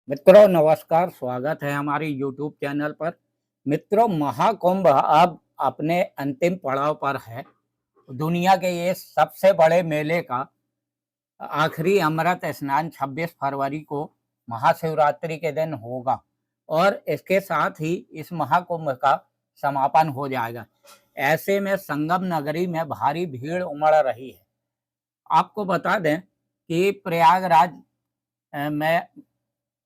मित्रों नमस्कार, स्वागत है हमारे YouTube चैनल पर। मित्रों, महाकुंभ अब अपने अंतिम पड़ाव पर है। दुनिया के ये सबसे बड़े मेले का आखिरी अमृत स्नान 26 फरवरी को महाशिवरात्रि के दिन होगा और इसके साथ ही इस महाकुंभ का समापन हो जाएगा। ऐसे में संगम नगरी में भारी भीड़ उमड़ रही है। आपको बता दें कि प्रयागराज में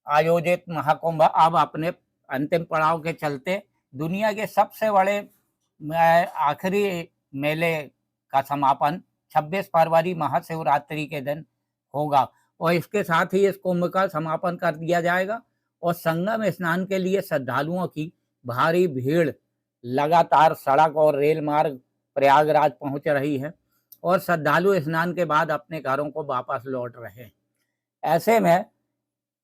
आयोजित महाकुंभ अब अपने अंतिम पड़ाव के चलते दुनिया के सबसे बड़े आखिरी मेले का समापन 26 फरवरी महाशिवरात्रि के दिन होगा और इसके साथ ही इस कुंभ का समापन कर दिया जाएगा और संगम स्नान के लिए श्रद्धालुओं की भारी भीड़ लगातार सड़क और रेल मार्ग प्रयागराज पहुंच रही है और श्रद्धालु स्नान के बाद अपने घरों को वापस लौट रहे हैं। ऐसे में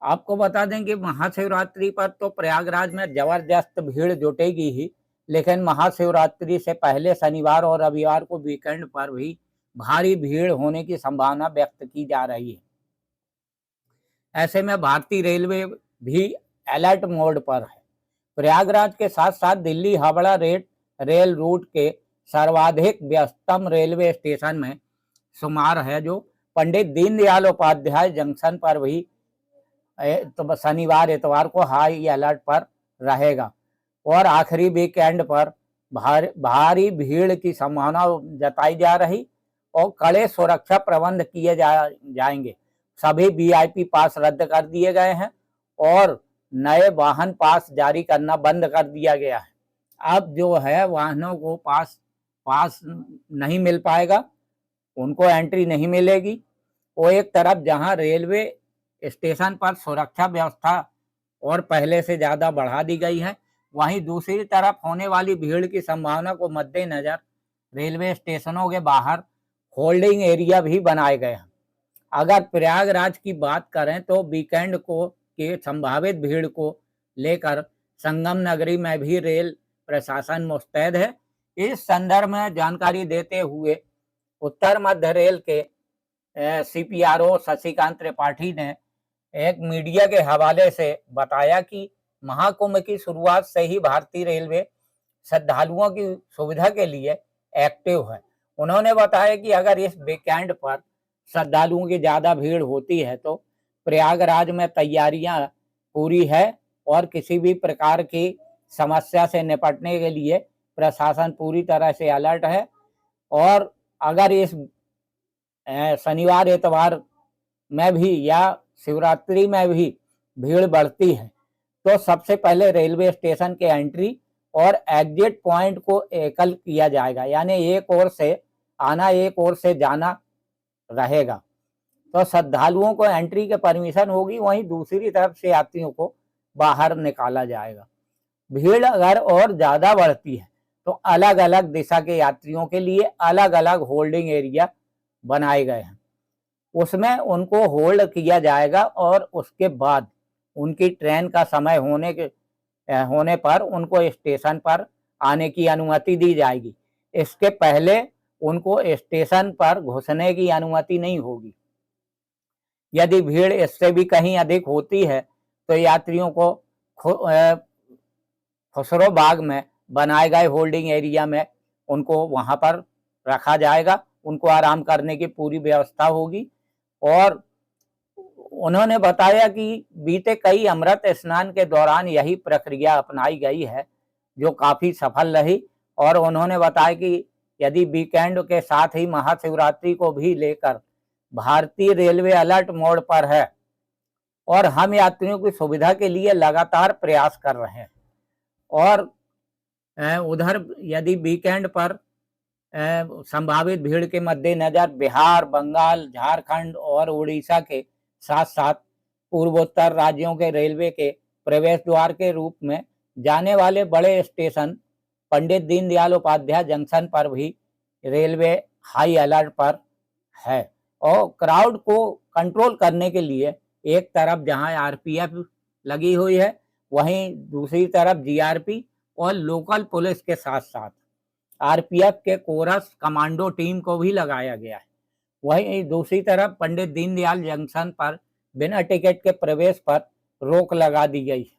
आपको बता दें कि महाशिवरात्रि पर तो प्रयागराज में जबरदस्त भीड़ जुटेगी ही, लेकिन महाशिवरात्रि से पहले शनिवार और रविवार को वीकेंड पर भी भारी भीड़ होने की संभावना व्यक्त की जा रही है। ऐसे में भारतीय रेलवे भी अलर्ट मोड पर है। प्रयागराज के साथ साथ दिल्ली हावड़ा रेल रूट के सर्वाधिक व्यस्तम रेलवे स्टेशन में शुमार है, जो पंडित दीनदयाल उपाध्याय जंक्शन पर भी तो शनिवार इतवार को हाई अलर्ट पर रहेगा और आखिरी वीकेंड पर भारी भीड़ की संभावना जताई जा रही और कड़े सुरक्षा प्रबंध किए जाएंगे। सभी वीआईपी पास रद्द कर दिए गए हैं और नए वाहन पास जारी करना बंद कर दिया गया है। अब जो है वाहनों को पास नहीं मिल पाएगा, उनको एंट्री नहीं मिलेगी। वो एक तरफ जहां रेलवे स्टेशन पर सुरक्षा व्यवस्था और पहले से ज़्यादा बढ़ा दी गई है, वहीं दूसरी तरफ होने वाली भीड़ की संभावना को मद्देनज़र रेलवे स्टेशनों के बाहर होल्डिंग एरिया भी बनाए गए हैं। अगर प्रयागराज की बात करें तो वीकेंड को के संभावित भीड़ को लेकर संगम नगरी में भी रेल प्रशासन मुस्तैद है। इस संदर्भ में जानकारी देते हुए उत्तर मध्य रेल के CPRO शशिकांत त्रिपाठी ने एक मीडिया के हवाले से बताया कि महाकुंभ की शुरुआत से ही भारतीय रेलवे श्रद्धालुओं की सुविधा के लिए एक्टिव है। उन्होंने बताया कि अगर इस वीकेंड पर श्रद्धालुओं की ज़्यादा भीड़ होती है तो प्रयागराज में तैयारियां पूरी है और किसी भी प्रकार की समस्या से निपटने के लिए प्रशासन पूरी तरह से अलर्ट है। और अगर इस शनिवार इतवार में भी या शिवरात्रि में भी भीड़ बढ़ती है तो सबसे पहले रेलवे स्टेशन के एंट्री और एग्जिट पॉइंट को एकल किया जाएगा, यानी एक ओर से आना एक ओर से जाना रहेगा। तो श्रद्धालुओं को एंट्री के परमिशन होगी, वहीं दूसरी तरफ से यात्रियों को बाहर निकाला जाएगा। भीड़ अगर और ज़्यादा बढ़ती है तो अलग अलग दिशा के यात्रियों के लिए अलग अलग होल्डिंग एरिया बनाए गए हैं, उसमें उनको होल्ड किया जाएगा और उसके बाद उनकी ट्रेन का समय होने पर उनको स्टेशन पर आने की अनुमति दी जाएगी। इसके पहले उनको स्टेशन पर घुसने की अनुमति नहीं होगी। यदि भीड़ इससे भी कहीं अधिक होती है तो यात्रियों को खुसरो बाग में बनाए गए होल्डिंग एरिया में उनको वहां पर रखा जाएगा, उनको आराम करने की पूरी व्यवस्था होगी। और उन्होंने बताया कि बीते कई अमृत स्नान के दौरान यही प्रक्रिया अपनाई गई है जो काफ़ी सफल रही। और उन्होंने बताया कि यदि वीकेंड के साथ ही महाशिवरात्रि को भी लेकर भारतीय रेलवे अलर्ट मोड पर है और हम यात्रियों की सुविधा के लिए लगातार प्रयास कर रहे हैं। और उधर यदि वीकेंड पर संभावित भीड़ के मद्देनजर बिहार, बंगाल, झारखंड और उड़ीसा के साथ साथ पूर्वोत्तर राज्यों के रेलवे के प्रवेश द्वार के रूप में जाने वाले बड़े स्टेशन पंडित दीनदयाल उपाध्याय जंक्शन पर भी रेलवे हाई अलर्ट पर है। और क्राउड को कंट्रोल करने के लिए एक तरफ जहां RPF लगी हुई है, वहीं दूसरी तरफ GRP और लोकल पुलिस के साथ साथ RPF के कोरस कमांडो टीम को भी लगाया गया है। वहीं दूसरी तरफ पंडित दीनदयाल जंक्शन पर बिना टिकट के प्रवेश पर रोक लगा दी गई।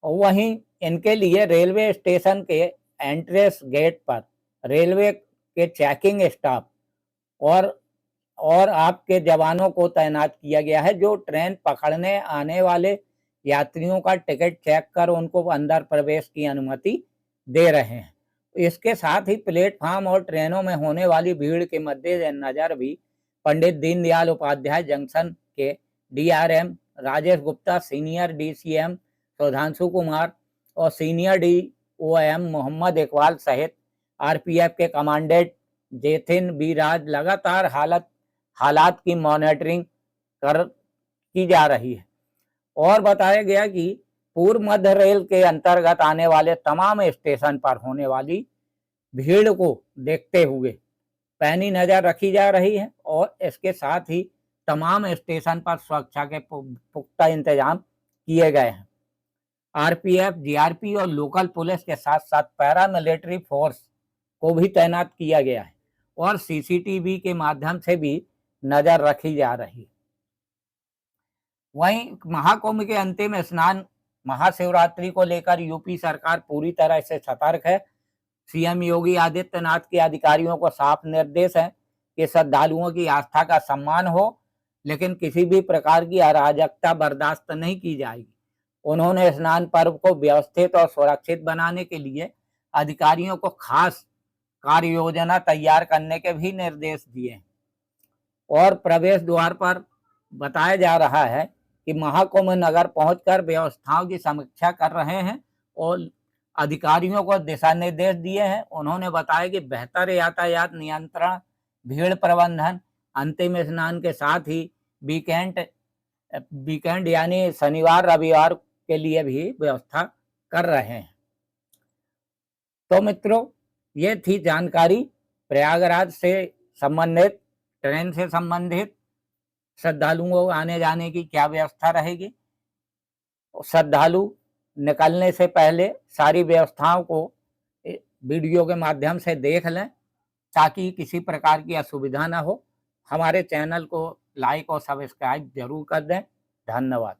और वहीं इनके लिए रेलवे स्टेशन के एंट्रेंस गेट पर रेलवे के चेकिंग स्टाफ और आपके जवानों को तैनात किया गया है, जो ट्रेन पकड़ने आने वाले यात्रियों का टिकट चेक कर उनको अंदर प्रवेश की अनुमति दे रहे हैं। इसके साथ ही प्लेटफार्म और ट्रेनों में होने वाली भीड़ के मद्देनजर भी पंडित दीनदयाल उपाध्याय जंक्शन के DRM Rajesh Gupta, senior DCM Sudhanshu Kumar और सीनियर डीओएम मोहम्मद इकबाल सहित आरपीएफ के कमांडेंट जेथिन बी राज लगातार हालात की मॉनिटरिंग की जा रही है। और बताया गया कि पूर्व मध्य रेल के अंतर्गत आने वाले तमाम स्टेशन पर होने वाली भीड़ को देखते हुए पैनी नजर रखी जा रही है और इसके साथ ही तमाम स्टेशन पर सुरक्षा के पुख्ता इंतजाम किए गए हैं। आरपीएफ, जीआरपी और लोकल पुलिस के साथ साथ पैरामिलिट्री फोर्स को भी तैनात किया गया है और सीसीटीवी के माध्यम से भी नजर रखी जा रही है। वहीं महाकुंभ के अंतिम स्नान महाशिवरात्रि को लेकर यूपी सरकार पूरी तरह से सतर्क है। सीएम योगी आदित्यनाथ के अधिकारियों को साफ निर्देश है कि श्रद्धालुओं की आस्था का सम्मान हो, लेकिन किसी भी प्रकार की अराजकता बर्दाश्त नहीं की जाएगी। उन्होंने स्नान पर्व को व्यवस्थित और सुरक्षित बनाने के लिए अधिकारियों को खास कार्य योजना तैयार करने के भी निर्देश दिए। और प्रवेश द्वार पर बताया जा रहा है कि महाकुंभ नगर पहुंचकर व्यवस्थाओं की समीक्षा कर रहे हैं और अधिकारियों को दिशा निर्देश दिए हैं। उन्होंने बताया कि बेहतर यातायात नियंत्रण, भीड़ प्रबंधन, अंतिम स्नान के साथ ही वीकेंड यानी शनिवार रविवार के लिए भी व्यवस्था कर रहे हैं। तो मित्रों, ये थी जानकारी प्रयागराज से संबंधित, ट्रेन से संबंधित श्रद्धालुओं को आने जाने की क्या व्यवस्था रहेगी। श्रद्धालु निकलने से पहले सारी व्यवस्थाओं को वीडियो के माध्यम से देख लें ताकि किसी प्रकार की असुविधा ना हो। हमारे चैनल को लाइक और सब्सक्राइब जरूर कर दें। धन्यवाद।